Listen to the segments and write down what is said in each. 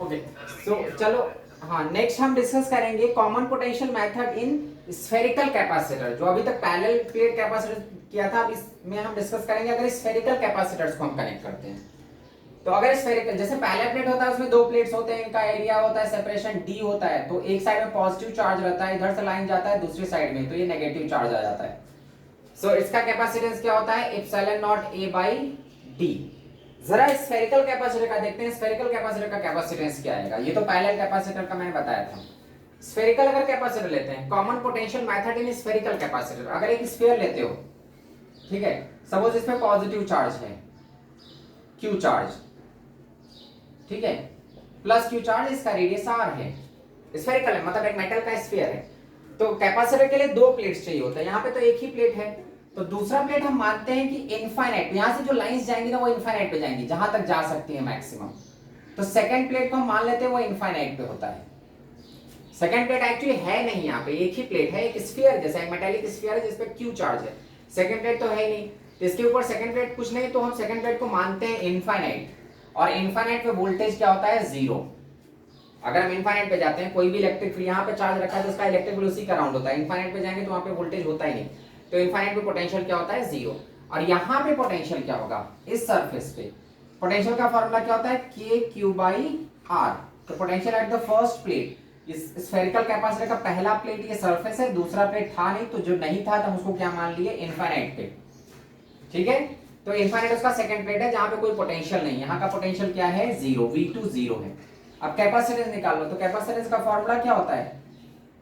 Okay so चलो, हाँ next हम डिस्कस करेंगे common potential method in spherical capacitor. जो अभी तक पैरेलल प्लेट कैपेसिटर किया था, अब इसमें हम डिस्कस करेंगे अगर स्फेरिकल कैपेसिटर्स को हम कनेक्ट करते हैं। तो अगर स्फेरिकल, जैसे पैरेलल प्लेट होता है उसमें दो प्लेट्स होते हैं, इनका एरिया होता है सेपरेशन d होता है, तो एक साइड में पॉजिटिव चार्ज रहता है, इधर से लाइन जाता है दूसरी साइड में, तो ये नेगेटिव चार्ज आ जाता है। सो इसका कैपेसिटेंस क्या होता है, epsilon not a by D. जरा स्फेरिकल कैपेसिटर का देखते हैं, स्फेरिकल कैपेसिटर का कैपेसिटेंस क्या आएगा। ये तो पैरेलल कैपेसिटर का मैंने बताया था। स्फेरिकल अगर कैपेसिटर लेते हैं, common potential method in spherical capacitor, अगर एक स्फीयर लेते हो, ठीक है, सपोज इसमें पॉजिटिव चार्ज है Q चार्ज, ठीक है, प्लस Q चार्ज, इसका रेडियस R है, स्फेरिकल है मतलब एक मेटल का स्फीयर है। तो कैपेसिटर के लिए दो प्लेट्स चाहिए होता है, यहाँ पे तो एक ही प्लेट है, तो दूसरा प्लेट हम मानते हैं कि इनफाइनाइट, यहां से जो लाइंस जाएंगी ना वो इनफाइनाइट पे जाएंगी, जहां तक जा सकती है मैक्सिमम। तो सेकंड प्लेट को हम मान लेते हैं वो इनफाइनाइट पे होता है। सेकंड प्लेट एक्चुअली है नहीं, यहाँ पे एक ही प्लेट है, एक स्फीयर जैसा, एक मेटालिक स्फीयर है जिसपे Q चार्ज है। सेकंड प्लेट तो है ही नहीं, तो इसके ऊपर सेकंड प्लेट कुछ नहीं, तो हम सेकंड प्लेट को मानते हैं इनफाइनाइट। और इनफाइनाइट पे वोल्टेज क्या होता है, जीरो। अगर हम इनफाइनाइट पे जाते हैं, कोई भी इलेक्ट्रिक फील्ड यहाँ पे चार्ज रखा है तो उसका इलेक्ट्रिक फील्ड उसी का राउंड होता है, इनफाइनाइट पे जाएंगे तो वहां पे वोल्टेज होता ही नहीं, तो इनफाइनाइट पे पोटेंशियल क्या होता है, जीरो। और यहाँ पे पोटेंशियल क्या होगा, इस सरफेस पे पोटेंशियल का फॉर्मूला क्या होता है, के क्यू बाई आर। तो potential at the first plate, इस स्फेरिकल कैपेसिटर का पहला प्लेट ये सरफेस है, दूसरा प्लेट था नहीं, तो जो नहीं था तो हम उसको क्या मान लिए, इनफाइनाइट पे, ठीक है। तो इनफाइनाइट उसका सेकंड प्लेट है जहां पे कोई पोटेंशियल नहीं, यहाँ का पोटेंशियल क्या है, जीरो, V2 जीरो है। अब कैपेसिटेंस निकाल लो, तो कैपेसिटेंस का फॉर्मूला क्या होता है,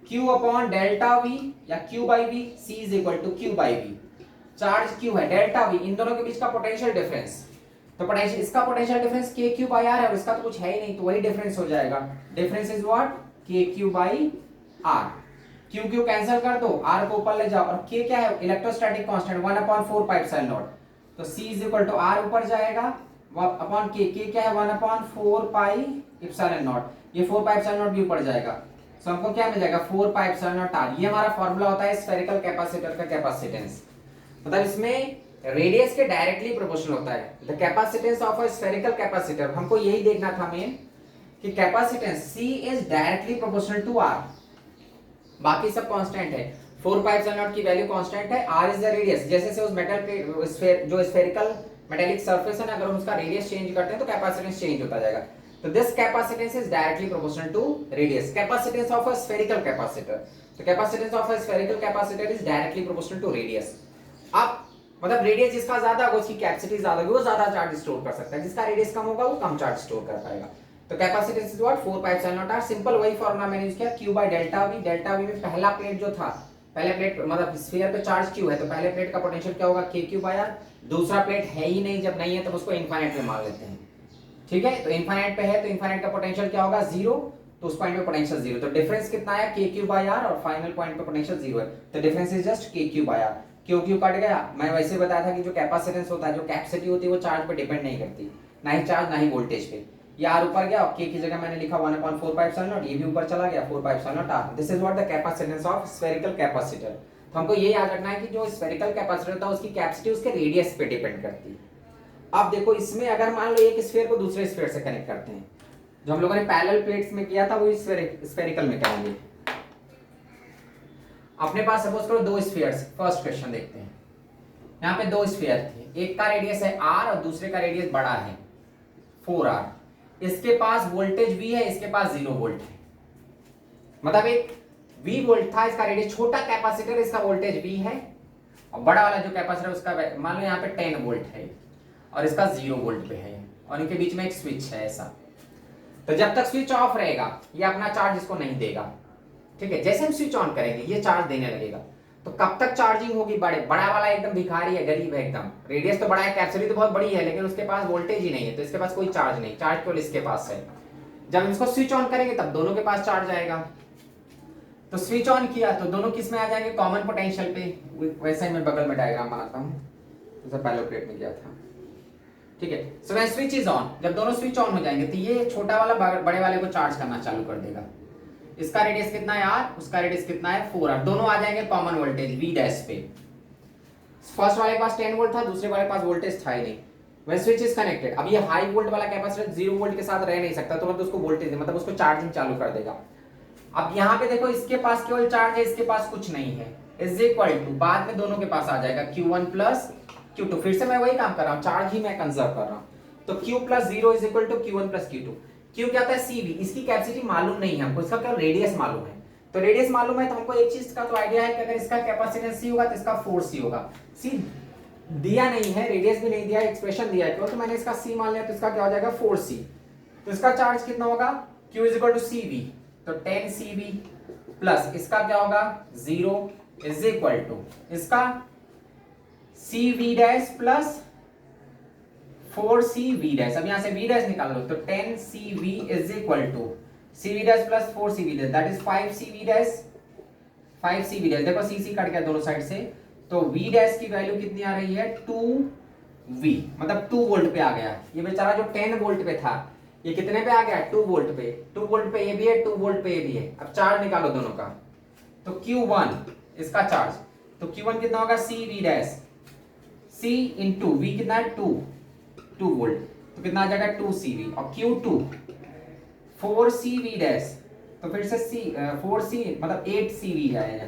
Q अपॉन डेल्टा V या Q by V, C is equal to Q by V। Charge Q है, डेल्टा V, इन दोनों के बीच का पोटेंशियल डिफरेंस, तो पोटेंशियल, इसका potential difference K Q by R है और इसका तो कुछ है ही नहीं, तो वही डिफरेंस हो जाएगा। Difference is what, K Q by R. Q Q cancel कर दो, आर को ऊपर ले जाओ, और के क्या है, electrostatic constant 1/4 pi epsilon nought, तो C is equal to R ऊपर जाएगा अपॉन के क्या है 1/4 पाई एप्सिलॉन नॉट, ये 4 पाई एप्सिलॉन नॉट भी ऊपर जाएगा, तो हमको क्या मिल जाएगा 4 पाई एप्सिलॉन नॉट आर। ये हमारा फार्मूला होता है स्फेरिकल कैपेसिटर का कैपेसिटेंस, मतलब इसमें रेडियस के डायरेक्टली प्रोपोर्शनल होता है। The capacitance of a spherical capacitor, हमको यही देखना था मेन कि capacitance C is directly proportional to R, बाकी सब कांस्टेंट है, 4 पाई एप्सिलॉन नॉट की वैल्यू कांस्टेंट है, R इज द रेडियस। जैसे से उस मेटल प्लेट स्फीयर, जो स्फेरिकल मेटालिक सरफेस है ना, अगर हम उसका रेडियस चेंज करते हैं तो कैपेसिटेंस चेंज होता जाएगा। तो this capacitance is directly proportional to radius, capacitance of a spherical capacitor. तो capacitance of a spherical capacitor is directly proportional to radius. अब मतलब रेडियस जिसका ज्यादा होगा उसकी कैपेसिटी ज्यादा होगी, वो ज्यादा चार्ज स्टोर कर सकता है, जिसका रेडियस कम होगा वो कम चार्ज स्टोर कर पाएगा। तो capacitance is what, 4 pi epsilon nought R. Simple वही फार्मूला मैंने यूज किया, Q by delta V। Delta V में पहला प्लेट जो था, पहले प्लेट मतलब स्फीयर पे चार्ज Q है, तो पहले प्लेट का पोटेंशियल क्या होगा, KQ बाय R। दूसरा प्लेट है ही नहीं, जब नहीं है तो उसको इनफाइनाइट में मान लेते हैं, ठीक है। तो इनफाइनाइट पे है तो इनफाइनाइट का पोटेंशियल क्या होगा, जीरो, तो उस पॉइंट पे पोटेंशियल जीरो, तो डिफरेंस कितना है, KQ बाय R, और फाइनल पॉइंट पे पोटेंशियल जीरो है, तो difference is just KQ by R। क्यों क्यों कट गया, मैं वैसे बताया था कि जो कैपेसिटेंस होता है, जो कैपेसिटी होती है वो चार्ज पे डिपेंड नहीं करती, ना ही चार्ज ना ही वोल्टेज पे। ये R ऊपर गया और K की जगह मैंने लिखा 1/4 पाई एप्सिलॉन नॉट, ये भी ऊपर चला गया 4 pi epsilon not R। This is what the capacitance of spherical capacitor. तो हमको ये याद रखना है कि जो स्फेरिकल कैपेसिटर था उसकी कैपेसिटी उसके रेडियस पे डिपेंड करती है। अब देखो इसमें अगर मान लो एक स्फीयर को दूसरे स्फीयर से कनेक्ट करते हैं, जो हम लोगों ने पैरेलल प्लेट्स में किया था वो स्फेरिकल में करेंगे। अपने पास सपोज करो दो स्फीयर्स, फर्स्ट क्वेश्चन देखते हैं। यहाँ पे दो स्फीयर थे, एक का रेडियस है R और दूसरे का रेडियस बड़ा है 4R। इसके पास वोल्टेज V है, इसके पास 0 वोल्ट है, मतलब एक V वोल्ट था, इसका रेडियस, छोटा कैपेसिटर इसका वोल्टेज V है, और बड़ा वाला जो कैपेसिटर उसका मान लो यहाँ पे 10 वोल्ट है और इसका 0 वोल्ट पे है, और इनके बीच में एक स्विच है ऐसा। तो जब तक स्विच ऑफ रहेगा ये अपना चार्ज इसको नहीं देगा, ठीक है। जैसे हम स्विच ऑन करेंगे ये चार्ज देने लगेगा, तो कब तक चार्जिंग होगी, बड़ा वाला एकदम भिखारी है, गरीब है एकदम, रेडियस तो बड़ा है, कैपेसिटी तो बहुत बड़ी है, लेकिन उसके पास वोल्टेज ही नहीं है, तो इसके पास कोई चार्ज नहीं, चार्ज केवल इसके पास है। जब इसको स्विच ऑन करेंगे तब दोनों के पास चार्ज आएगा। तो स्विच ऑन किया तो दोनों किस में आ जाएंगे, कॉमन पोटेंशियल पे। वैसे ही मैं बगल में डायग्राम बनाता हूँ, जैसे पहले प्लेट में किया था, ठीक है। So when switch is on, जब दोनों स्विच ऑन हो जाएंगे तो ये छोटा वाला बड़े वाले को चार्ज करना चालू कर देगा। इसका रेडियस कितना है R, उसका रेडियस कितना है 4R, दोनों आ जाएंगे कॉमन वोल्टेज V डैश पे। फर्स्ट वाले के पास 10 वोल्ट था, दूसरे वाले के पास वोल्टेज था ही नहीं, व्हेन स्विच इज कनेक्टेड, अब ये हाई वोल्ट वाला कैपेसिटर 0 वोल्ट के साथ रह नहीं सकता, तो मतलब उसको वोल्टेज मतलब उसको चार्जिंग चालू कर देगा। अब यहाँ पे देखो इसके पास केवल चार्ज है, इसके पास कुछ नहीं है, इज इक्वल टू बाद में दोनों के पास आ जाएगा Q1 प्लस Q2। फिर से मैं वही काम कर रहा हूँ, चार्ज ही मैं कंजर्व कर रहा हूँ। तो Q plus 0 is equal to Q1 plus Q2। Q क्या होता है CV, इसकी कैपेसिटी मालूम नहीं है हमको, इसका क्या रेडियस मालूम है। तो रेडियस मालूम है तो हमको एक चीज का तो आइडिया है कि अगर इसका कैपेसिटेंस C होगा तो इसका फोर्स C होगा। C दिया नहीं है, रेडियस भी नहीं दिया, एक्सप्रेशन दिया है, तो मैंने इसका C मान लिया, तो इसका क्या हो जाएगा 4C। तो इसका चार्ज कितना होगा, Q is equal to CV, तो 10 CV प्लस इसका क्या होगा 0 इज इक्वल टू इसका CV dash plus 4CV dash. अब यहां से V डैश निकाल लो, तो 10 CV is equal to CV dash plus 4CV dash, that is 5CV dash, 5CV dash. देखो CC कट गया दोनों साइड से, तो V डैश की वैल्यू कितनी आ रही है 2V, मतलब 2 वोल्ट पे आ गया। ये बेचारा जो 10 वोल्ट पे था ये कितने पे आ गया 2 वोल्ट पे, 2 वोल्ट पे ये भी है, 2 वोल्ट पे ये भी है। अब चार्ज निकालो दोनों का, तो Q1 इसका चार्ज, तो Q1 कितना होगा CV dash, C into V कितना है 2 वोल्ट, तो कितना आ जाएगा 2CV, और Q2 4CV डैश, तो फिर से 4C मतलब 8CV आएगा।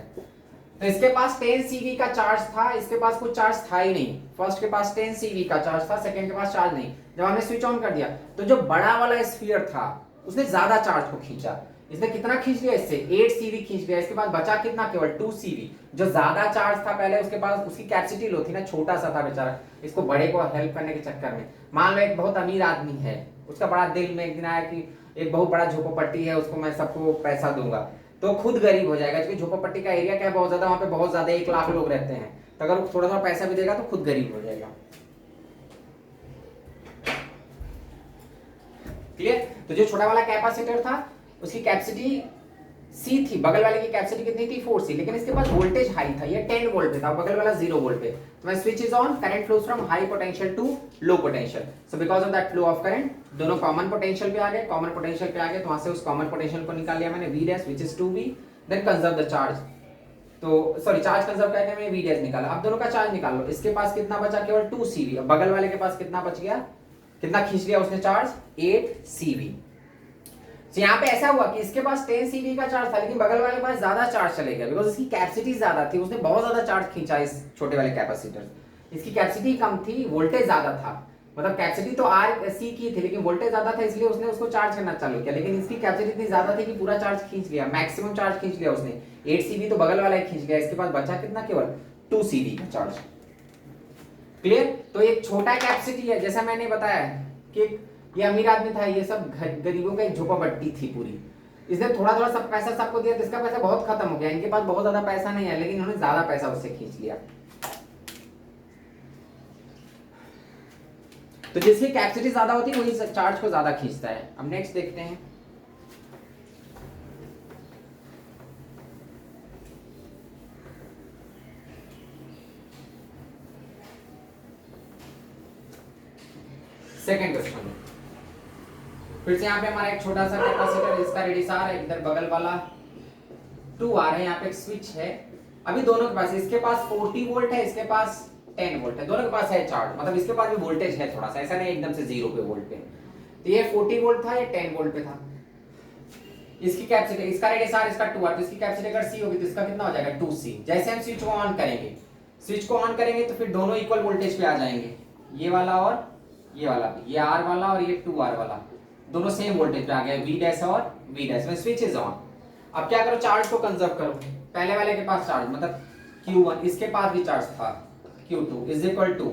तो इसके पास 10CV का चार्ज था, इसके पास कुछ चार्ज था ही नहीं। फर्स्ट के पास 10CV का चार्ज था, सेकंड के पास चार्ज नहीं। जब हमने स्विच ऑन कर दिया तो जो बड़ा वाला स्फीयर था उसने ज्यादा चार्ज को खींचा। इसने कितना खींच लिया, इससे 8CV खींच लिया। इसके बाद बचा कितना, केवल 2CV। जो ज्यादा चार्ज था पहले उसके पास, उसकी कैपेसिटी लो थी ना, छोटा सा था बेचारा, इसको बड़े को हेल्प करने के चक्कर में। मान लो एक बहुत अमीर आदमी है, उसका बड़ा दिल में एक दिन आया कि एक बहुत बड़ा झोपड़पट्टी है, उसको मैं सबको पैसा दूंगा, तो खुद गरीब हो जाएगा। क्योंकि झोपड़पट्टी का एरिया क्या है, बहुत ज्यादा, वहां पे बहुत ज्यादा 1 लाख लोग रहते हैं, तो अगर वो थोड़ा सा पैसा भी देगा तो खुद गरीब हो जाएगा। क्लियर। तो जो छोटा वाला कैपेसिटर था उसकी कैपेसिटी C थी, बगल वाले की कैपेसिटी कितनी थी 4C, लेकिन इसके पास वोल्टेज हाई था, ये 10 वोल्ट पे था, बगल वाला 0 वोल्ट पे। तो मैं switch is on, current flows from high potential to low potential, so because of that flow of current दोनों कॉमन पोटेंशियल पे आ गए, कॉमन पोटेंशियल पे आ गए, तो वहां से उस कॉमन पोटेंशियल को निकाल लिया मैंने V dash which is 2V, then conserve the charge. तो सॉरी, चार्ज कंजर्व करके मैंने V डैश निकाला। अब दोनों का चार्ज निकाल लो, इसके पास कितना बचा, केवल 2CV, अब बगल वाले के पास कितना बच गया, कितना खींच लिया उसने चार्ज 8CV। तो यहाँ पे ऐसा हुआ कि इसके पास 10CV का चार्ज था, लेकिन बगल वाले के पास ज्यादा चार्ज चले गया, बिकॉज इसकी कैपेसिटी ज्यादा थी, उसने बहुत ज्यादा चार्ज खींचा इस छोटे वाले कैपेसिटर। इसकी कैपेसिटी कम थी, वोल्टेज ज्यादा था, मतलब कैपेसिटी तो RC की थी लेकिन वोल्टेज ज्यादा था, इसलिए उसने उसको चार्ज करना चालू किया। लेकिन इसकी कैपेसिटी इतनी ज्यादा थी कि पूरा चार्ज खींच लिया, मैक्सिमम चार्ज खींच लिया उसने। 8CV तो बगल वाला ही खींच लिया, इसके पास बचा कितना, केवल 2CV का चार्ज। क्लियर। तो एक छोटा कैपेसिटी है, जैसा मैंने बताया कि ये अमीर आदमी था, ये सब गरीबों का एक झोपड़पट्टी थी पूरी। इसने थोड़ा थोड़ा सब पैसा सबको दिया, तो इसका पैसा बहुत खत्म हो गया। इनके पास बहुत ज्यादा पैसा नहीं है, लेकिन इन्होंने ज्यादा पैसा उससे खींच लिया। तो जिसकी कैपेसिटी ज्यादा होती है वही चार्ज को ज्यादा खींचता है। अब नेक्स्ट देखते हैं, सेकेंड क्वेश्चन। फिर से यहाँ पे हमारा एक छोटा सा कैपेसिटर, इसका रेडियस R है, इधर बगल वाला 2R है, यहाँ पे एक स्विच है। अभी दोनों के पास, इसके पास 40 वोल्ट है, इसके पास 10 वोल्ट है, दोनों के पास है चार्ज, मतलब इसके पास भी वोल्टेज है थोड़ा सा, ऐसा नहीं एकदम से 0 पे वोल्ट पे। तो ये 40 वोल्ट था, ये 10 वोल्ट पे था। इसकी कैपेसिटी, इसका रेडियस R, इसका 2R, तो इसकी कैपेसिटी अगर C होगी तो इसका कितना हो जाएगा 2C। जैसे हम स्विच को ऑन करेंगे, स्विच को ऑन करेंगे तो फिर दोनों इक्वल वोल्टेज पे आ जाएंगे, ये वाला और ये वाला भी, ये R वाला और ये 2R वाला, दोनों सेम वोल्टेज पे आ गए, V डैश और V डैश में स्विच इज ऑन। अब क्या करो, चार्ज को कंजर्व करो। पहले वाले के पास चार्ज मतलब Q1, इसके पास भी चार्ज था, Q2 is equal to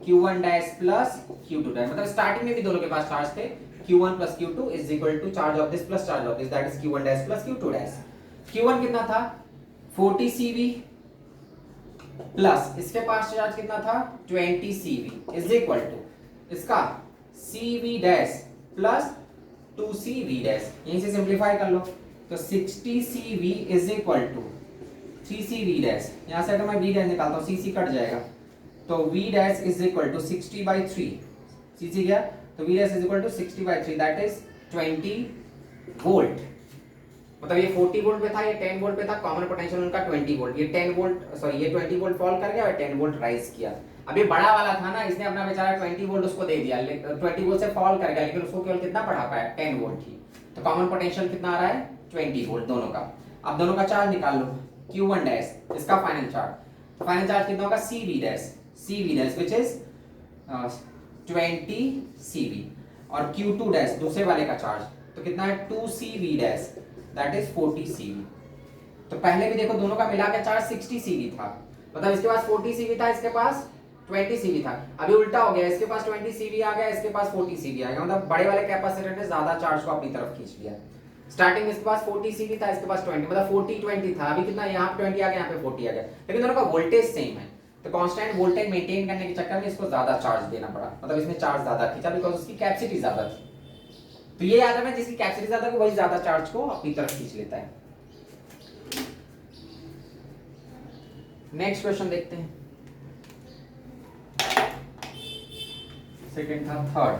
Q1 dash plus Q2 dash, मतलब स्टार्टिंग में भी दोनों के पास चार्ज थे, Q1 plus Q2 is equal to charge of this plus charge of this, that is Q1 dash plus Q2 dash. Q1 कितना था 40CV plus इसके पास चार्ज कितना था 20CV इज इक्वल टू इसका CV dash plus 2CV dash. यहीं से simplify कर लो, तो 60CV is equal to 3CV dash. यहां से अगर मैं V डैश निकालता हूं, CC कट जाएगा, तो V dash is equal to 60/3, CC गया, तो V dash is equal to 60/3, that is 20 volt. मतलब ये 40 वोल्ट पे था, ये 10 वोल्ट पे था, कॉमन पोटेंशियल उनका 20 वोल्ट, ये 10 वोल्ट सॉरी ये 20 वोल्ट फॉल कर गया और 10 वोल्ट राइज किया। अभी बड़ा वाला था ना, इसने अपना बेचारा 20 वोल्ट उसको दे दिया, 20 वोल्ट से फॉल कर गया, लेकिन उसको केवल कितना बढ़ा पाया, 10 वोल्ट ही। तो कॉमन पोटेंशियल कितना आ रहा है, 20 वोल्ट दोनों का। अब दोनों का चार्ज निकाल लो, Q1 डैश इसका फाइनल चार्ज, फाइनल चार्ज कितना होगा, CV dash which is 20 CV, और Q2 डैश दूसरे वाले का चार्ज तो कितना है 2CV dash that is 40 CV। तो पहले भी देखो दोनों का मिला के चार्ज 60 CV था, मतलब इसके पास 40 CV था, इसके पास 20 CV था। अभी उल्टा हो गया, इसके पास 20 CV आ गया, इसके पास 40 CV आ गया, मतलब बड़े वाले कैपेसिटर ने ज्यादा चार्ज को अपनी तरफ खींच लिया। स्टार्टिंग में इसके पास 40 CV था, इसके पास 20, मतलब 40 20 था, अभी कितना यहाँ पे 20 आ गया, यहाँ पे 40 आ गया, लेकिन दोनों का वोल्टेज सेम है। तो कांस्टेंट वोल्टेज मेंटेन करने के चक्कर में इसको ज्यादा चार्ज देना पड़ा, मतलब इसने चार्ज ज्यादा खींचा बिकॉज उसकी कैपेसिटी ज्यादा थी। तो ये याद रखना, जिसकी कैपेसिटी ज्यादा है वही ज्यादा चार्ज को अपनी तरफ खींच लेता है। नेक्स्ट क्वेश्चन देखते हैं, सेकंड था थर्ड।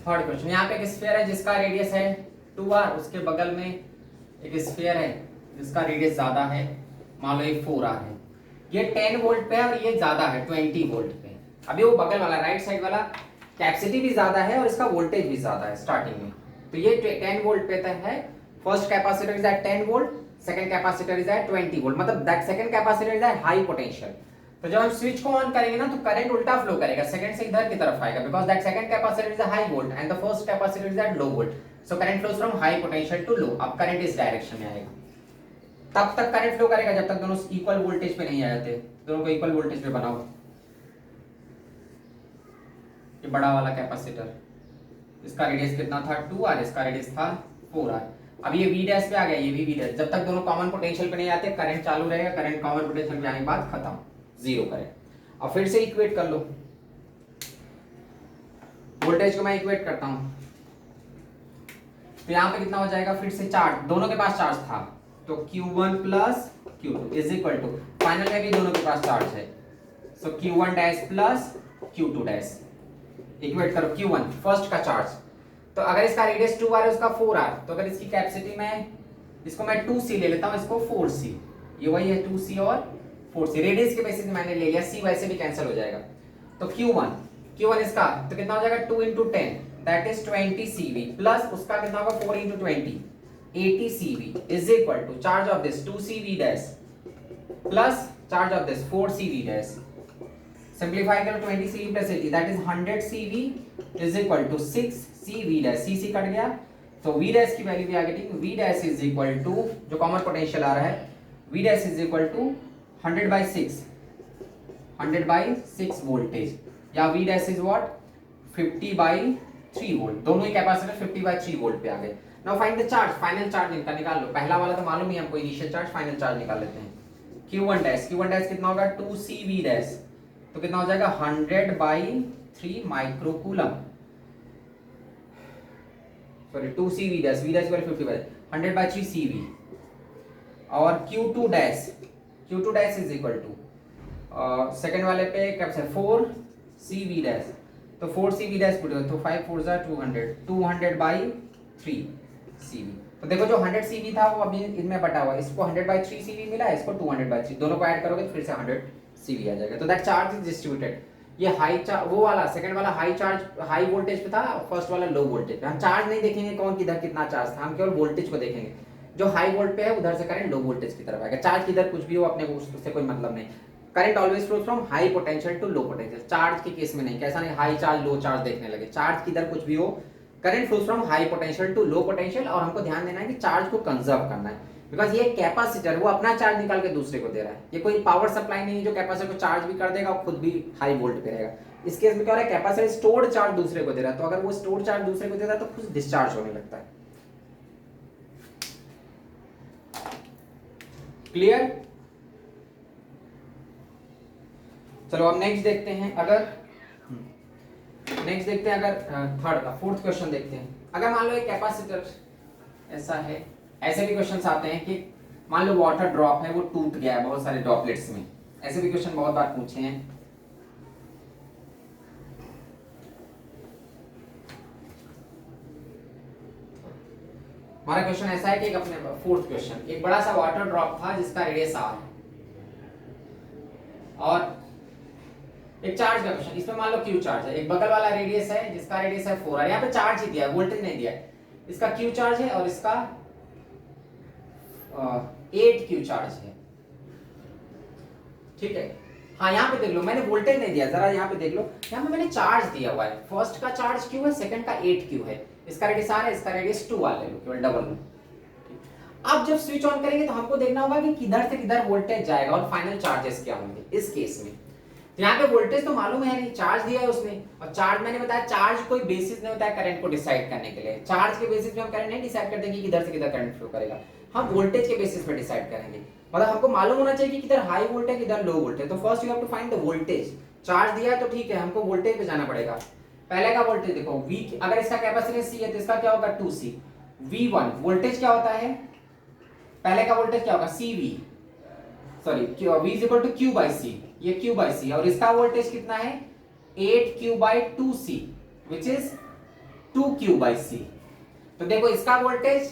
थर्ड क्वेश्चन, यहाँ पे एक स्फीयर है जिसका रेडियस है 2r, उसके बगल में एक स्फीयर है जिसका रेडियस ज्यादा है, मान लो ये 4r है, ये 10 वोल्ट पे है और ये ज्यादा है 20 वोल्ट पे। अभी वो बगल वाला राइट साइड वाला कैपेसिटी भी ज्यादा है और इसका वोल्टेज भी ज्यादा है स्टार्टिंग में। तो ये 10 वोल्ट पे है, first capacitor is at 10 volt, second capacitor is at 20 volt, मतलब that second capacitor is at high potential. तो जब हम स्विच को ऑन करेंगे ना तो करंट उल्टा फ्लो करेगा, सेकंड से इधर की तरफ आएगा, because that second capacitor is a high volt and the first capacitor is at low volt, so current flows from high potential to low. अब करंट इस डायरेक्शन में आएगा, तब तक करंट फ्लो करेगा जब तक दोनों इक्वल वोल्टेज पे नहीं आ जाते, दोनों को इक्वल वोल्टेज पे बनाओ। ये बड़ा वाला कैपेसिटर, इसका रेडियस कितना था 2r, इसका रेडियस था 4r। अब ये v डैश पे आ गया, ये भी v डैश, जब तक दोनों कॉमन पोटेंशियल पे नहीं आते करंट चालू रहेगा, करंट कॉमन पोटेंशियल पे आने के बाद खत्म, जीरो करंट। अब फिर से इक्वेट कर लो, वोल्टेज को मैं इक्वेट करता हूं, तो यहां पे कितना हो जाएगा, फिर से चार्ज, दोनों के पास चार्ज था, तो Q1 plus Q2 is equal to, final में भी दोनों के पास चार्ज है, so Q1 dash plus Q2 dash, equate करो Q1 फर्स्ट का चार्ज। तो अगर इसका रेडियस 2r है, उसका 4r, तो अगर इसकी कैपेसिटी में इसको मैं 2c ले लेता हूं, इसको 4c, ये वही है 2c और 4c, रेडियस के बेसिस में मैंने ले लिया, c वैसे भी कैंसिल हो जाएगा। तो Q1 इसका तो कितना हो जाएगा 2 into 10 that is 20 CV plus उसका कितना होगा 4 into 20 80 CV is equal to charge of this 2 CV dash plus charge of this 4 CV dash, simplify करो 20 CV plus 80 that is 100 CV is equal to 6 CV dash, C cut गया तो V dash की value भी आ गई, V dash is equal to जो common potential आ रहा है V dash is equal to 100/6 voltage, या V dash is what 50/3 volt, दोनों ही कैपेसिटर 50/3 वोल्ट पे आ गए। Now find the charge, final charge इनका निकाल लो, पहला वाला तो मालूम ही हमको इनिशियल चार्ज, फाइनल चार्ज निकाल लेते हैं। Q1 डैश कितना होगा 2 CV डैश, तो कितना हो जाएगा 100/3 microcoulomb, sorry 2 CV dash, V dash 100/3 CV, और Q2 dash is equal to second वाले पे कैपेसिटर 4 CV डैश, तो 4 CV डैश पुट तो 5 4 जा 200/3 CV। तो देखो जो 100 CV था वो अभी इनमें बटा हुआ है, इसको 100/3 CV मिला है, इसको 200/3, दोनों को ऐड करोगे तो फिर से 100 CV आ जाएगा। तो दैट चार्ज इज डिस्ट्रीब्यूटेड, ये हाई चार्ज, वो वाला सेकंड वाला हाई चार्ज हाई वोल्टेज पे था, फर्स्ट वाला लो वोल्टेज पे। हम चार्ज नहीं देखेंगे कौन किधर कितना चार्ज था, हम केवल वोल्टेज को देखेंगे, जो हाई वोल्ट पे है उधर से करंट लो वोल्टेज की तरफ आएगा, चार्ज किधर कुछ भी हो अपने को उससे कोई मतलब नहीं। Current always flows from high potential to low potential, charge के केस में नहीं, कैसा नहीं हाई चार्ज लो चार्ज देखने लगे, चार्ज किधर कुछ भी हो current flows from high potential to low potential. और हमको ध्यान देना है कि चार्ज को कंजर्व करना है, बिकॉज ये कैपेसिटर वो अपना चार्ज निकाल के दूसरे को दे रहा है, ये कोई पावर सप्लाई नहीं है जो कैपेसिटर को चार्ज भी कर देगा और खुद भी हाई वोल्ट पे रहेगा। इस केस में क्या हो रहा है, कैपेसिटर स्टोर्ड चार्ज दूसरे को दे रहा है, तो अगर वो स्टोर्ड चार्ज दूसरे को देता है तो खुद डिस्चार्ज होने लगता है। क्लियर? चलो अब नेक्स्ट देखते हैं, अगर थर्ड का फोर्थ क्वेश्चन देखते हैं। अगर मान लो एक कैपेसिटर ऐसा है, ऐसे भी क्वेश्चंस आते हैं कि मान लो वाटर ड्रॉप है वो टूट गया है बहुत सारे ड्रॉपलेट्स में, ऐसे भी क्वेश्चन बहुत बार पूछे हैं। हमारा क्वेश्चन ऐसा है कि एक अपने फोर्थ क्वेश्चन, एक बड़ा सा वाटर ड्रॉप था जिसका रेडियस आर और एक चार्ज का क्वेश्चन, इसमें मान लो क्यू चार्ज है, एक बगल वाला रेडियस है जिसका रेडियस है 4 और यहाँ पे चार्ज ही दिया है, वोल्टेज नहीं दिया है। इसका क्यू चार्ज है और इसका 8 क्यू चार्ज है, ठीक है। हाँ यहाँ पे देख लो, मैंने वोल्टेज नहीं दिया, जरा यहाँ पे देख लो, यहाँ पे मैंने चार्ज दिया हुआ है। फर्स्ट का चार्ज क्यू है, सेकंड का 8 क्यू है, इसका रेडियस आर है, इसका रेडियस 2 आर ले लो, केवल डबल लो। अब जब स्विच ऑन करेंगे तो हमको देखना होगा कि किधर से किधर वोल्टेज जाएगा और फाइनल चार्जेस क्या होंगे इस केस में। तो यहाँ पे वोल्टेज तो मालूम है नहीं, चार्ज दिया है उसने, और चार्ज मैंने बताया चार्ज कोई बेसिस नहीं होता है करंट को डिसाइड करने के लिए। चार्ज के बेसिस पे हम करंट नहीं डिसाइड करते कि किधर से किधर करंट फ्लो करेगा, हम वोल्टेज के बेसिस पे डिसाइड करेंगे। मतलब हमको मालूम होना चाहिए कि किधर हाई वोल्टेज किधर लो वोल्टेज। तो first you have to find the voltage. Charge दिया है तो ठीक है, हमको वोल्टेज पे जाना पड़ेगा। पहले का वोल्टेज देखो V, अगर इसका कैपेसिटेंस C है तो इसका क्या होगा 2C। V1 वोल्टेज क्या होता है, पहले का वोल्टेज क्या होगा CV, sorry V is equal to Q by C, ये Q बाई C, और इसका वोल्टेज कितना है 8Q by 2C which is 2Q by C। तो देखो इसका वोल्टेज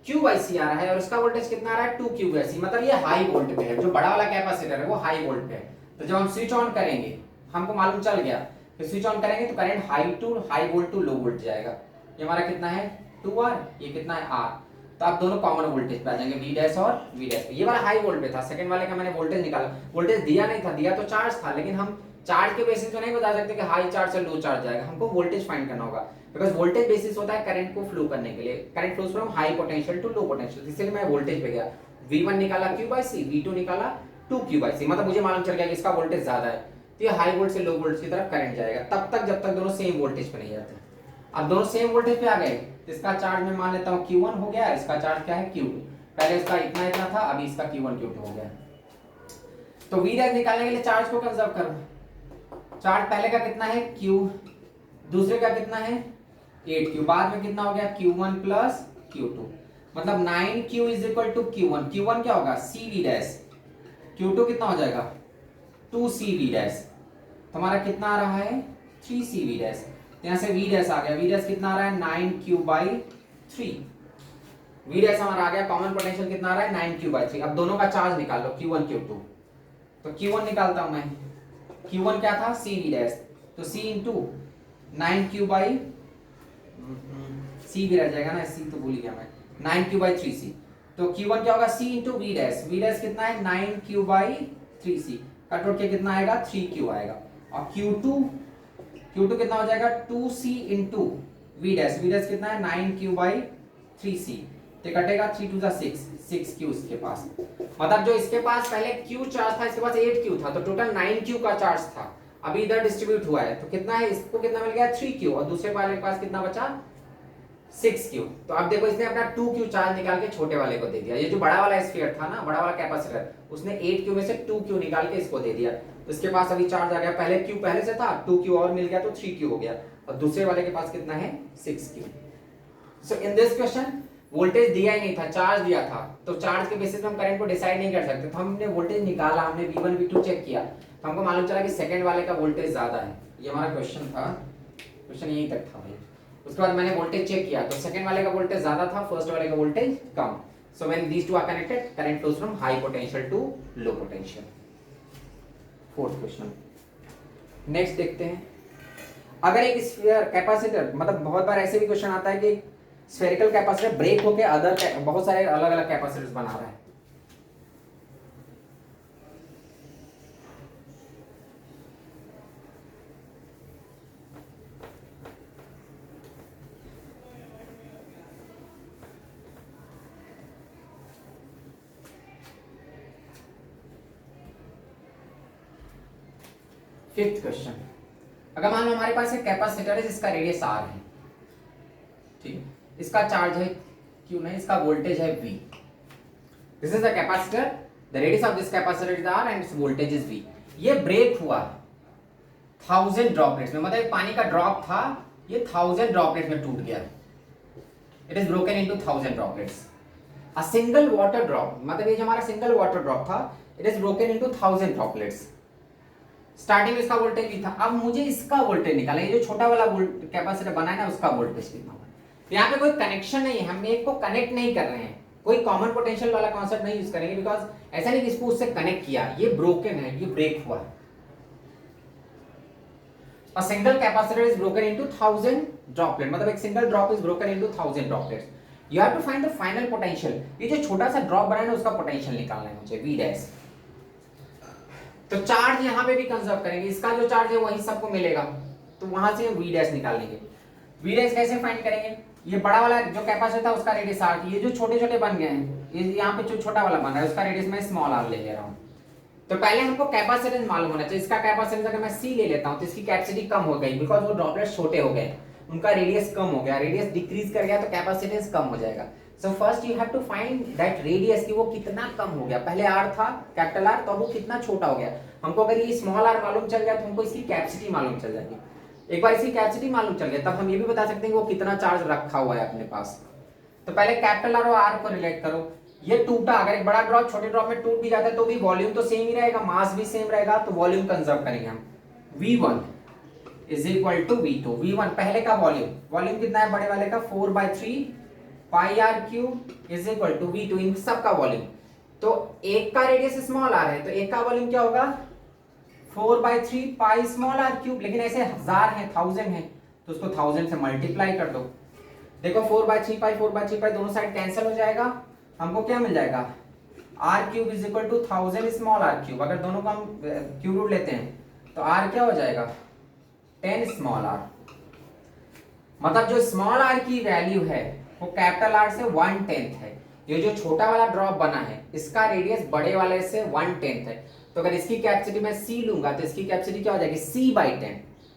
Q बाई C आ रहा है और इसका वोल्टेज कितना आ रहा है 2Q बाई C, मतलब ये हाई वोल्ट पे है। जो बड़ा वाला कैपेसिटर है वो हाई वोल्ट पे है। तो जब हम स्विच ऑन करेंगे हमको मालूम चल गया कि स्विच ऑन करेंगे तो current high volt to low volt जाएगा। ये हमारा कितना है 2R, ये कितना है R। तो आप दोनों कॉमन वोल्टेज पे आ जाएंगे, V डैश और V डैश। ये वाला हाई वोल्ट पे था, सेकंड वाले का मैंने वोल्टेज निकाला, वोल्टेज दिया नहीं था, दिया तो चार्ज था, लेकिन हम चार्ज के बेसिस पे नहीं बता सकते कि हाई चार्ज से लो चार्ज जाएगा, हमको वोल्टेज फाइंड करना होगा। बिकॉज वोल्टेज बेसिस होता है करंट को फ्लो करने के लिए, current flows from high potential to low potential, इसलिए मैं वोल्टेज पे गया। V1 निकाला Q बाई C, V2 निकाला 2Q बाई C, मतलब मुझे मालूम चल गया कि इसका वोल्टेज ज्यादा है तो ये हाई वोल्ट से लो वोल्ट की तरफ करंट जाएगा, तब तक जब तक दोनों सेम वोल्टेज पे नहीं जाते। अब दोनों सेम वोल्टेज पे आ गए, इसका चार्ज मैं मान लेता हूँ Q1 हो गया, इसका चार्ज क्या है Q2। पहले इसका इतना इतना था, अभी इसका Q1 Q2 हो गया। तो V डैश निकालने के लिए चार्ज को कंजर्व करो। चार्ज पहले का कितना है Q, दूसरे का कितना है 8Q, बाद में कितना हो गया Q1 प्लस Q2, मतलब 9Q is equal to Q1। Q1 क्या होगा CV डैश, Q2 कितना हो जाएगा 2CV डैश, तो हमारा कितना आ रहा है 3CV डैश। यहाँ से V डैश आ गया, V डैश कितना आ रहा है 9Q बाई 3, V डैश हमारा आ गया। कॉमन पोटेंशियल कितना आ रहा है 9Q बाई 3। अब दोनों का चार्ज निकाल लो Q1 Q2, तो Q1 निकालता हूं मैं, Q1 क्या था CV डैश, तो C into 9Q by C भी रह जाएगा ना, C तो भूल गया मैं, 9Q बाई 3C। तो Q1 क्या होगा C into V dash, V dash कितना है 9Q बाई 3C, कट उठ के कितना आएगा 3Q आएगा। और Q2 कितना हो जाएगा 2C into V dash, V dash कितना है 9Q बाई 3C, तो कटेगा 3 टू 6Q इसके पास। मतलब जो इसके पास पहले Q चार्ज था इसके पास 8Q था, तो टोटल 9Q का चार्ज था। अभी इधर डिस्ट्रीब्यूट हुआ है तो कितना है, इसको कितना मिल गया 3Q, और दूसरे वाले के पास कितना बचा 6Q। तो अब देखो इसने अपना 2Q चार्ज निकाल के छोटे वाले को दे दिया। ये जो बड़ा वाला स्फीयर था ना, बड़ा वाला कैपेसिटर, उसने 8Q में से 2Q निकाल के इसको दे दिया, तो इसके पास अभी चार्ज आ गया। पहले Q पहले से था, 2Q और मिल गया तो 3Q हो गया, और दूसरे वाले के पास कितना है 6Q। So in this question voltage दिया ही नहीं था, चार्ज दिया था, तो चार्ज के बेसिस पे हम करंट को डिसाइड नहीं कर सकते। तो हमने वोल्टेज निकाला, हमने V1 V2 चेक किया, तो हमको मालूम चला कि सेकंड वाले का वोल्टेज ज्यादा है। ये हमारा क्वेश्चन था, क्वेश्चन यहीं तक था भाई। उसके बाद मैंने वोल्टेज चेक किया तो सेकंड वाले का वोल्टेज ज्यादा था, फर्स्ट वाले का वोल्टेज कम। So when these two are connected current flows from high potential to low potential. Fourth question next देखते हैं। अगर एक स्फीयर कैपेसिटर, मतलब बहुत बार ऐसे भी क्वेश्चन आता है कि स्फेरिकल कैपेसिटर ब्रेक होके अदर बहुत सारे अलग अलग कैपेसिटर्स बना रहा है। फिफ्थ क्वेश्चन, अगर मान लो हमारे पास एक कैपेसिटर है जिसका रेडियस R है, ठीक है, इसका चार्ज है Q नहीं, इसका वोल्टेज है V। This is the capacitor, the radius of this capacitor is R and it's voltage is V। ये ब्रेक हुआ 1000 ड्रॉपलेट्स में, मतलब पानी का ड्रॉप था, ये 1000 ड्रॉपलेट्स में टूट गया। It is broken into 1000 droplets. A single water drop, मतलब ये जो हमारा सिंगल वाटर ड्रॉप था, it is broken into 1000 droplets. Starting में इसका वोल्टेज भी था, अब मुझे इसका वोल्टेज निकालना है। ये जो छोटा वाला कैपेसिटर बना है ना, उसका वोल्टेज कितना होगा। तो यहाँ पे कोई कनेक्शन नहीं है, हम एक को कनेक्ट नहीं कर रहे हैं, कोई कॉमन पोटेंशियल वाला कॉन्सेप्ट नहीं यूज करेंगे, बिकॉज ऐसा नहीं कि इसको उससे कनेक्ट किया, ये ब्रोकन है, ये ब्रेक हुआ। A single capacitor is broken into 1000 droplet, मतलब एक single drop is broken into 1000 droplets. You have to find the final potential, ये जो छोटा सा ड्रॉप बना है ना उसका पोटेंशियल निकालना है मुझे, V डैश। तो चार्ज यहाँ पे भी कंजर्व करेंगे, इसका जो चार्ज है वही सबको मिलेगा, तो वहां से हम V डैश निकाल लेंगे। V डैश कैसे फाइंड करेंगे, ये बड़ा वाला जो कैपेसिटर था उसका रेडियस r, ये जो छोटे छोटे बन गए हैं, ये यहाँ पे जो छोटा वाला बन रहा है उसका रेडियस मैं स्मॉल r ले रहा हूँ। तो पहले हमको कैपेसिटेंस मालूम होना चाहिए, इसका कैपेसिटेंस अगर मैं C ले लेता हूँ तो इसकी कैपेसिटी कम हो गई, बिकॉज वो ड्रॉपलेट्स छोटे हो गए, उनका रेडियस कम हो गया, रेडियस डिक्रीज कर गया तो कैपेसिटेंस कम हो जाएगा। So first you have to find that radius कि वो कितना कम हो गया, पहले r था कैपिटल R, तो अब वो कितना छोटा हो गया। हमको अगर ये स्मॉल r मालूम चल गया तो हमको इसकी कैपेसिटी मालूम चल जाएगी। एक बार इसकी कैपेसिटी मालूम चल गया तब हम ये भी बता सकते हैं कि वो कितना चार्ज रखा हुआ है अपने पास। तो पहले कैपिटल R और R को रिलेट करो, ये टूटा, अगर एक बड़ा ड्रॉप छोटे ड्रॉप में टूट भी जाता है तो भी वॉल्यूम तो सेम ही रहेगा, मास भी सेम रहेगा, तो वॉल्यूम कंजर्व करेंगे हम। V1 is equal to V2, V1 पहले का वॉल्यूम, वॉल्यूम कितना है बड़े वाले का 4/3 pi r cube is equal to V2, इन सब का वॉल्यूम। तो एक का रेडियस स्मॉल r है तो एक का वॉल्यूम क्या होगा 4/3 पाई स्मॉल r क्यूब, लेकिन ऐसे 1000 है 1000 है तो उसको 1000 से मल्टीप्लाई कर दो। देखो 4/3 पाई 4/3 पाई दोनों साइड कैंसिल हो जाएगा, हमको क्या मिल जाएगा r cube is equal to 1000 small r cube. अगर दोनों को हम क्यूब रूट लेते हैं तो r क्या हो जाएगा 10 स्मॉल r, मतलब जो स्मॉल r की वैल्यू है वो कैपिटल R से 1/10 है। ये जो छोटा वाला ड्रॉप बना है इसका रेडियस बड़े वाले से 1/10 है, तो अगर इसकी कैपेसिटी मैं C लूंगा तो इसकी कैपेसिटी क्या हो जाएगी C/10,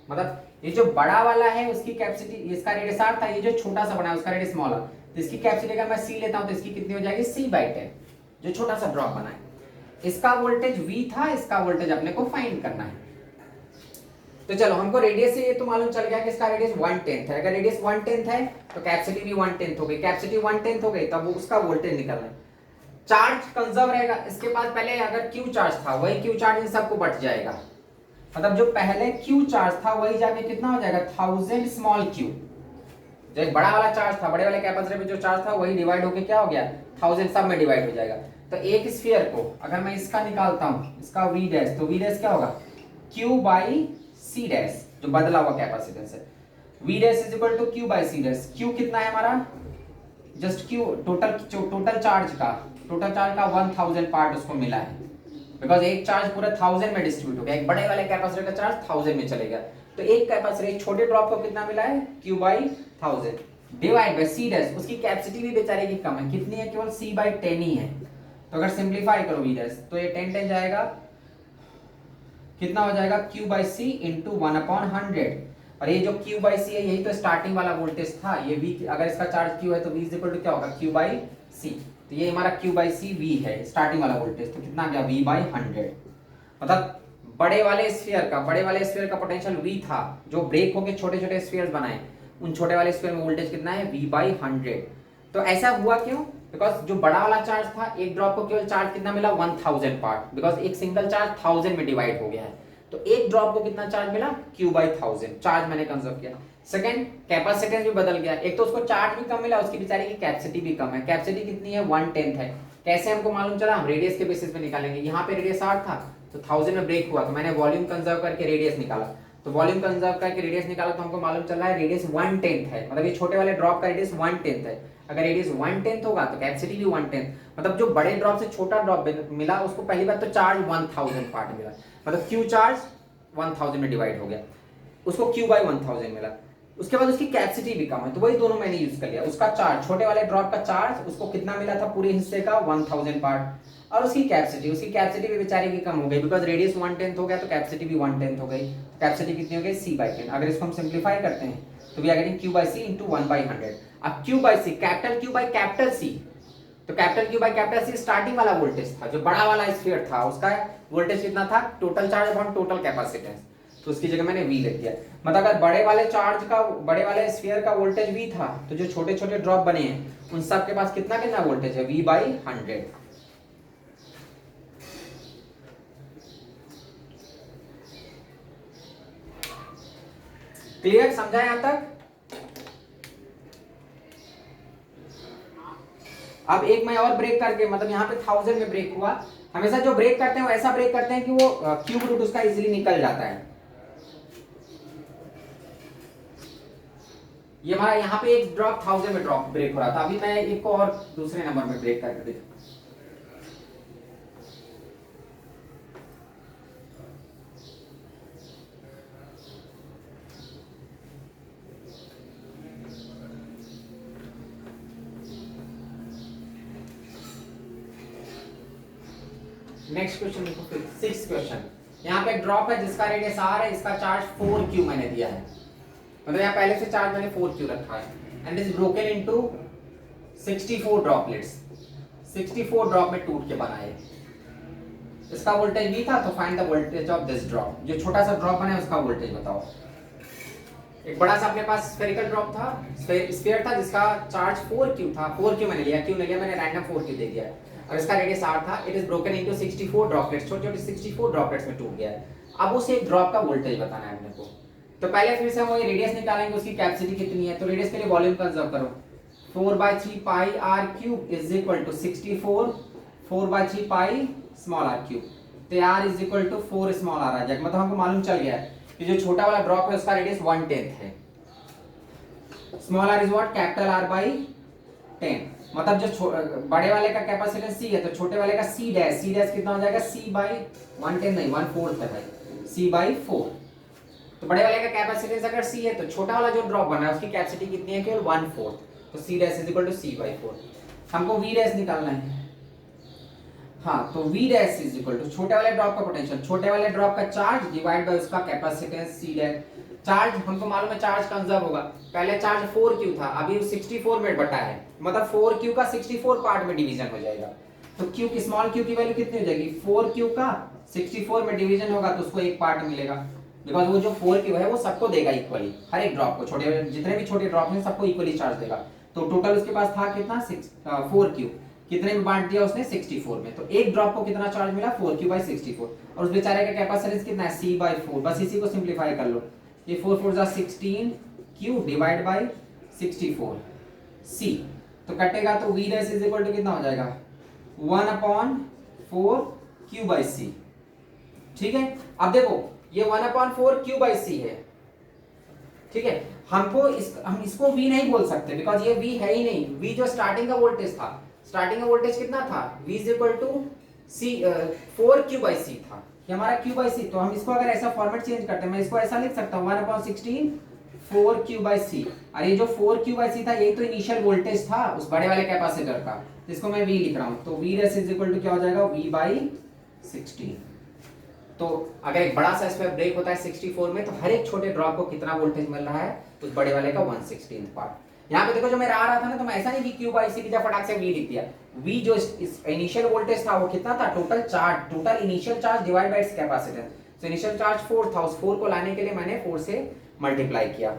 मतलब ये जो बड़ा वाला है उसकी कैपेसिटी, इसका रेडियस R था, ये जो छोटा सा बना है उसका रेडियस स्मॉल है, तो इसकी कैपेसिटी अगर मैं C लेता हूं तो इसकी कितनी हो जाएगी C/10, जो छोटा सा ड्रॉप बना है। इसका वोल्टेज V था, इसका वोल्टेज अपने को फाइंड करना है। तो चलो हमको रेडियस से ये तो मालूम चल गया कि इसका रेडियस 1/10 है, अगर रेडियस 1/10 है तो कैपेसिटी भी 1/10 हो गई, कैपेसिटी 1/10 हो गई तब वो उसका वोल्टेज निकलना है। चार्ज कंजर्व रहेगा, इसके बाद पहले अगर Q चार्ज था वही Q चार्ज इन सबको बट जाएगा, मतलब जो पहले Q चार्ज था वही जाके कितना हो जाएगा 1000 स्मॉल q, जो एक बड़ा वाला चार्ज था बड़े वाले कैपेसिटर में जो चार्ज था वही डिवाइड होके क्या हो गया 1000 सब में डिवाइड हो जाएगा। तो एक स्फीयर को अगर मैं इसका निकालता हूं इसका V डैश, तो V डैश क्या होगा Q/C डैश, जो बदला हुआ कैपेसिटेंस है, V dash is equal to Q/C dash. Q कितना है हमारा जस्ट Q टोटल चार्ज का 1000 पार्ट उसको मिला है, बिकॉज एक चार्ज पूरा 1000 में डिस्ट्रीब्यूट हो गया, एक बड़े वाले कैपेसिटर का चार्ज 1000 में चले गया, तो एक कैपेसिटर एक छोटे ड्रॉप को कितना मिला है Q/1000 divide by C dash, उसकी कैपेसिटी भी बेचारे की कम है, कितनी है केवल C/10 ही है, तो अगर सिंपलीफाई करो V डैश तो ये 10 जाएगा, कितना हो जाएगा Q/C इंटू 1/100, और ये जो Q/C है यही तो स्टार्टिंग वाला वोल्टेज था, ये V अगर इसका चार्ज Q है तो V इज इक्वल टू क्या होगा Q/C, तो ये हमारा Q/C V है स्टार्टिंग वाला वोल्टेज, तो कितना गया V/100, मतलब बड़े वाले स्फीयर का पोटेंशियल V था, जो ब्रेक होके छोटे छोटे स्फीयर्स बनाए, उन छोटे वाले स्फीयर में वोल्टेज कितना है V/100। तो ऐसा हुआ क्यों, बिकॉज जो बड़ा वाला चार्ज था एक ड्रॉप को केवल चार्ज कितना मिला 1000 पार्ट, बिकॉज एक सिंगल चार्ज 1000 में डिवाइड हो गया है, तो एक ड्रॉप को कितना चार्ज मिला Q/1000 चार्ज मैंने कंजर्व किया। सेकंड कैपेसिटेंस भी बदल गया, एक तो उसको चार्ज भी कम मिला, उसकी बेचारे की कैपेसिटी भी कम है, कैपेसिटी कितनी है 1/10 है। कैसे हमको मालूम चला, हम रेडियस के बेसिस पे निकालेंगे, यहाँ पे रेडियस 8 था तो 1000 में ब्रेक हुआ तो मैंने वॉल्यूम कंजर्व करके रेडियस निकाला, तो वॉल्यूम कंजर्व करके रेडियस निकाला तो हमको मालूम चल रहा है रेडियस 1/10 है, मतलब ये छोटे वाले ड्रॉप का रेडियस 1/10 है, अगर रेडियस 1/10 होगा तो कैपेसिटी भी 1/10, मतलब जो बड़े ड्रॉप से छोटा ड्रॉप मिला उसको पहली बात तो चार्ज 1000 पार्ट मिला, मतलब Q चार्ज 1000 में डिवाइड हो गया, उसको Q/1000 मिला, उसके बाद उसकी कैपेसिटी भी कम है, तो वही दोनों मैंने यूज कर लिया, उसका चार्ज छोटे वाले ड्रॉप का चार्ज उसको कितना मिला था पूरे हिस्से का 1000 पार्ट, और उसकी कैपेसिटी भी बेचारे की कम हो गई, बिकॉज रेडियस 1/10 हो गया तो कैपेसिटी भी 1/10 हो गई, कैपेसिटी कितनी हो गई C/10। अगर इसको हम सिंप्लीफाई करते हैं तो we are getting Q/C into 1/100। अब Q/C कैपिटल Q/कैपिटल C, तो कैपिटल Q/कैपिटल C स्टार्टिंग वाला वोल्टेज था, जो बड़ा वाला स्फीयर था उसका वोल्टेज कितना था total charge upon total capacitance, तो उसकी जगह मैंने V लिख दिया, मतलब अगर बड़े वाले स्फीयर का वोल्टेज V था तो जो छोटे छोटे ड्रॉप बने हैं उन सब के पास कितना कितना वोल्टेज है V/100। क्लियर, समझा यहां तक? अब एक मैं और ब्रेक करके, मतलब यहाँ पे 1000 में ब्रेक हुआ। हमेशा जो ब्रेक करते हैं वो ऐसा ब्रेक करते हैं कि वो क्यूब रूट उसका इजीली निकल जाता है। ये हमारा यहाँ पे एक ड्रॉप 1000 में ड्रॉप ब्रेक हो रहा था, अभी मैं एक को और दूसरे नंबर में ब्रेक करके देखता हूं। नेक्स्ट क्वेश्चन देखो फिर 6th क्वेश्चन। यहाँ पे एक ड्रॉप है जिसका रेडियस r है, इसका चार्ज 4q मैंने दिया है, मतलब यहाँ पहले से चार्ज मैंने 4q रखा है and is broken into 64 droplets. 64 drop में टूट के बना है। इसका वोल्टेज v था, तो find the voltage of this drop. जो छोटा सा ड्रॉप बना है उसका वोल्टेज बताओ। एक बड़ा सा अपने पास स्फेरिकल ड्रॉप था, स्फीयर था जिसका चार्ज 4q था। 4q मैंने लिया, q नहीं लिया मैंने, रैंडम 4q दे दिया है और इसका रेडियस r था। It is broken into 64 droplets, छोटे-छोटे 64 ड्रॉपलेट्स में टूट गया है। अब उसे एक ड्रॉप का वोल्टेज बताना है अपने को। तो पहले फिर से हम ये रेडियस निकालेंगे, उसकी कैपेसिटी कितनी है। तो रेडियस के लिए वॉल्यूम कंजर्व करो, 4/3 pi r cube is equal to 64 4/3 pi small r cube. तो r is equal to 4 small r आ जाएगा। मतलब हमको मालूम चल गया है कि जो छोटा वाला ड्रॉप है उसका रेडियस 1/10 है। Small r is what, capital R by 10। मतलब जो बड़े वाले का कैपेसिटेंस C है तो छोटे वाले का C डैश कितना हो जाएगा, C बाई 1/10 नहीं 1/4 है भाई, C बाई 4। तो बड़े वाले का कैपेसिटेंस अगर C है तो छोटा वाला जो ड्रॉप बना है उसकी कैपेसिटी कितनी है, केवल 1/4। तो C dash is equal to C by 4। हमको V डैश निकालना है। हाँ, तो V dash is equal to छोटे वाले ड्रॉप का पोटेंशियल, छोटे वाले ड्रॉप का चार्ज डिवाइड बाय उसका कैपेसिटेंस C डैश। चार्ज हमको मालूम है चार्ज कंजर्व होगा, पहले चार्ज 4q था, अभी 64 में बटा है, मतलब 4q का 64 पार्ट में डिवीजन हो जाएगा। तो q की स्मॉल q की वैल्यू कितनी हो जाएगी, 4q का 64 में डिवीजन होगा तो उसको एक पार्ट मिलेगा, बिकॉज वो जो 4q है वो सबको देगा इक्वली, हर एक ड्रॉप को, छोटे जितने भी छोटे ड्रॉप हैं सबको इक्वली चार्ज देगा। तो टोटल उसके पास था कितना 4q, कितने में बांट दिया उसने, 64 में। तो एक ड्रॉप को कितना चार्ज मिला, 4q बाई 64। और उस बेचारे का कैपेसिटेंस कितना है, C बाई 4। बस इसी को सिंप्लीफाई कर लो, ये 4 4 जा 16q डिवाइड बाई 64 C। तो कटेगा तो V dash is equal to कितना हो जाएगा, 1/4q बाई C। ठीक है, अब देखो ये 1/4q बाई C है। ठीक है, हम इसको V नहीं बोल सकते बिकॉज ये V है ही नहीं। V जो स्टार्टिंग का वोल्टेज था, स्टार्टिंग का वोल्टेज कितना था, V is equal to C 4q by C था, ये हमारा q बाई C। तो हम इसको अगर ऐसा फॉर्मेट चेंज करते हैं, मैं इसको ऐसा लिख सकता हूँ 1/16 4q बाई C। और ये जो 4q बाई C था यही तो इनिशियल वोल्टेज था उस बड़े वाले कैपेसिटर का, जिसको मैं V लिख रहा हूँ। तो V dash is equal to क्या हो जाएगा, V बाई 16। तो अगर एक बड़ा सा इसमें ब्रेक होता है 64 में, तो हर एक छोटे ड्रॉप को कितना वोल्टेज मिल रहा है, उस बड़े वाले का 1/16 पार्ट। यहाँ पे देखो जो मेरा आ रहा था ना, तो मैं ऐसा नहीं कि q बाई C की जगह फटाक से V लिख दिया। V जो इनिशियल वोल्टेज था वो कितना था, total charge, total initial charge divide bye it's capacitance. तो इनिशियल चार्ज 4 था, उस 4 को लाने के लिए मैंने 4 से मल्टीप्लाई किया।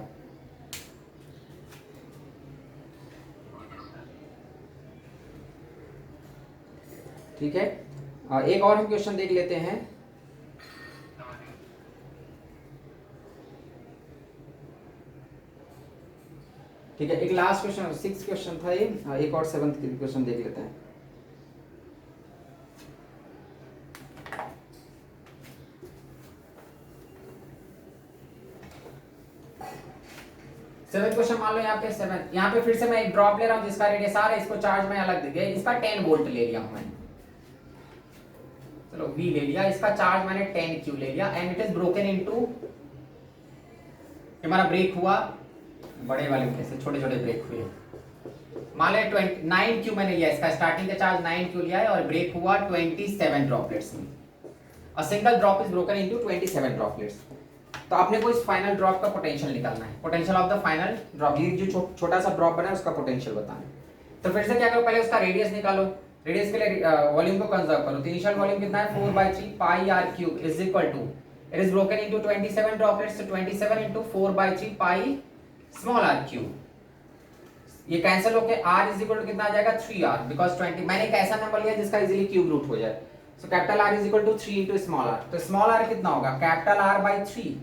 ठीक है, एक और हम क्वेश्चन देख लेते हैं। ठीक है, एक लास्ट क्वेश्चन 6th क्वेश्चन था ये, एक और 7th क्वेश्चन देख लेते हैं। सेवन क्वेश्चन मान लो यहाँ पे 7, यहाँ पे फिर से मैं एक ड्रॉप ले रहा हूँ जिसका रेडियस r है, इसको चार्ज में अलग दे दिया, इसका 10 वोल्ट ले लिया हूँ मैं, चलो V ले लिया, इसका चार्ज मैंने 10q ले लिया and it is broken into, हमारा ब्रेक हुआ बड़े वाले में से छोटे छोटे ब्रेक हुए, मान लो 9q मैंने लिया, इसका स्टार्टिंग का चार्ज 9q लिया है और ब्रेक हुआ 27 ड्रॉपलेट्स में। A single drop is broken into 27 droplets. तो आपने को इस फाइनल ड्रॉप का पोटेंशियल निकालना है, potential of the final drop, ये जो छोटा सा ड्रॉप बना है उसका पोटेंशियल बताना है। तो फिर से क्या करो, पहले उसका रेडियस निकालो, रेडियस के लिए वॉल्यूम को कंजर्व करो। तो इनिशियल वॉल्यूम कितना है, 4/3 pi r cube is equal to, it is broken into 27 droplets, तो 27 into 4/3 pi small r cube. ये कैंसिल होके r इज इक्वल टू कितना आ जाएगा, 3r, बिकॉज 20 मैंने एक ऐसा नंबर लिया जिसका इजीली क्यूब रूट हो जाए। So capital R is equal to 3 into small r। तो स्मॉल r कितना होगा, कैपिटल R बाई 3,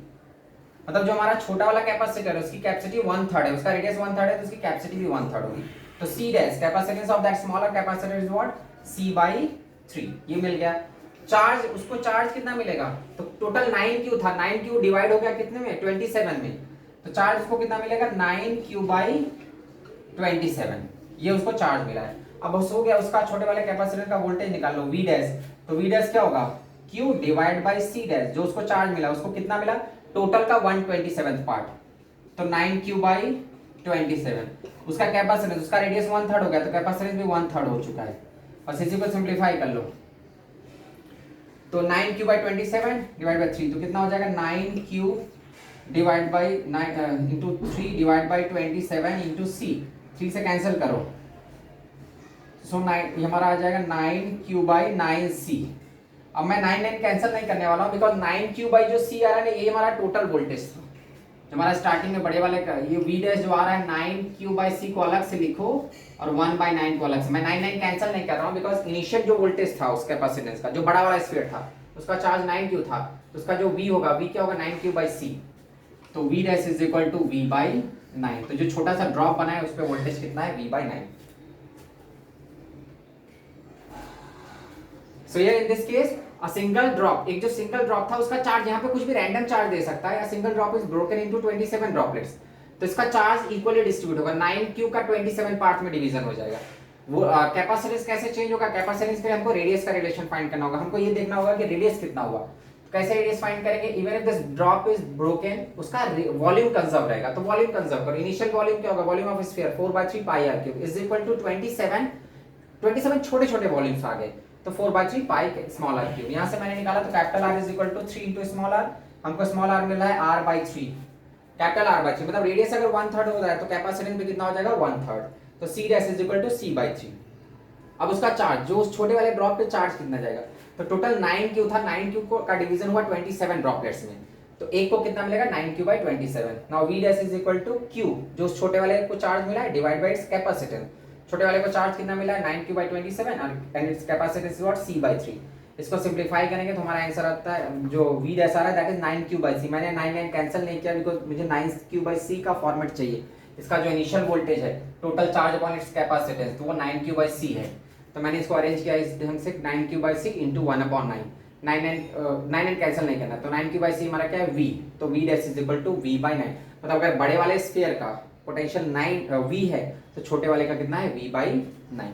मतलब जो हमारा छोटा वाला कैपेसिटर है उसकी कैपेसिटी 1/3 है, उसका रेडियस 1/3 है तो उसकी कैपेसिटी भी 1/3 होगी। तो C dash capacitance of that smaller capacitor is what C/3, ये मिल गया। चार्ज, उसको चार्ज कितना मिलेगा, तो टोटल 9Q था, 9Q डिवाइड हो गया कितने में 27 में, तो चार्ज उसको कितना मिलेगा 9Q/27, ये उसको चार्ज मिला है। अब उस हो गया उसका छोटे वाले कैपेसिटर का वोल्टेज निकाल लो V डैश, तो V डैश क्या होगा Q divide by C dash, जो उसको चार्ज मिला उसको कितना मिला टोटल का 127 पार्ट, तो 9Q/27, उसका कैपेसिटेंस, उसका रेडियस 1/3 हो गया, तो कैपेसिटेंस भी 1/3 हो चुका है। बस इसी को सिंप्लीफाई कर लो, तो 9Q/27 डिवाइड बाई 3, तो कितना हो जाएगा 9Q divide by 9 into 3 divide by 27 into C, 3 से कैंसिल करो, सो 9 ये हमारा आ जाएगा 9Q/9C। अब मैं 9 कैंसिल नहीं करने वाला हूँ, बिकॉज 9Q/C आ रहा है ना, ये हमारा टोटल वोल्टेज था जो हमारा स्टार्टिंग में बड़े वाले का, ये V डैश जो आ रहा है 9Q/C को अलग से लिखो और 1/9 को अलग से। मैं 9 कैंसिल नहीं कर रहा हूँ, बिकॉज इनिशियल जो वोल्टेज था उस कैपेसिटेंस का, जो बड़ा वाला स्फीयर था उसका चार्ज 9Q था, तो उसका जो V होगा, V क्या होगा 9Q/C, तो V dash is equal to V/9, तो जो छोटा सा ड्रॉप बना है उस पर वोल्टेज कितना है V/9। So here in this case a single drop, एक जो सिंगल ड्रॉप था उसका चार्ज, यहाँ पे कुछ भी रैंडम चार्ज दे सकता है, या single drop is broken into 27 droplets, तो इसका चार्ज इक्वली डिस्ट्रीब्यूट होगा, 9Q का 27 पार्ट में डिवीजन हो जाएगा। वो कैपेसिटेंस कैसे चेंज होगा, कैपेसिटेंस पे हमको रेडियस का रिलेशन फाइंड करना होगा, हमको ये देखना होगा कि रेडियस कितना हुआ, तो कैसे रेडियस फाइंड करेंगे, even if this drop is broken उसका वॉल्यूम कंजर्व रहेगा, तो वॉल्यूम कंजर्व करो, इनिशियल वॉल्यूम क्या होगा, volume of sphere 4/3 pi r cube is equal to 27 छोटे छोटे वॉल्यूम्स आ गए, तो 4/3 पाई स्मॉल r क्यूब, यहाँ से मैंने निकाला तो capital R is equal to 3 into small r, हमको स्मॉल r मिल रहा है r/3, कैपिटल R/3, मतलब रेडियस अगर 1/3 हो रहा है तो कैपेसिटेंस भी कितना हो जाएगा 1/3, तो C dash is equal to C/3। अब उसका चार्ज, जो उस छोटे वाले ड्रॉप पे चार्ज कितना जाएगा, तो टोटल 9Q था, 9Q को का डिवीजन हुआ 27 ड्रॉपलेट्स में, तो एक को कितना मिलेगा 9Q/27। Now V dash is equal to Q, जो उस छोटे वाले को चार्ज मिला है, डिवाइड बाय इट्स कैपेसिटेंस, छोटे वाले को चार्ज कितना मिला है 9Q/27 and it's capacitance is what C/3। इसको सिंपलीफाई करेंगे तो हमारा आंसर आता है, जो V डैश आ रहा है दैट इज 9Q/C। मैंने 9 कैंसिल नहीं किया बिकॉज मुझे 9Q/C का फॉर्मेट चाहिए, इसका जो इनिशियल वोल्टेज है total charge upon its capacitance, तो वो 9Q/C है, तो मैंने इसको अरेंज किया इस ढंग से 9Q/C इंटू 1/9, 9 कैंसिल नहीं करना, तो 9Q/C हमारा क्या है V, तो V dash is equal to V/9, मतलब अगर बड़े वाले स्फीयर का पोटेंशियल 9 V है तो छोटे वाले का कितना है V/9।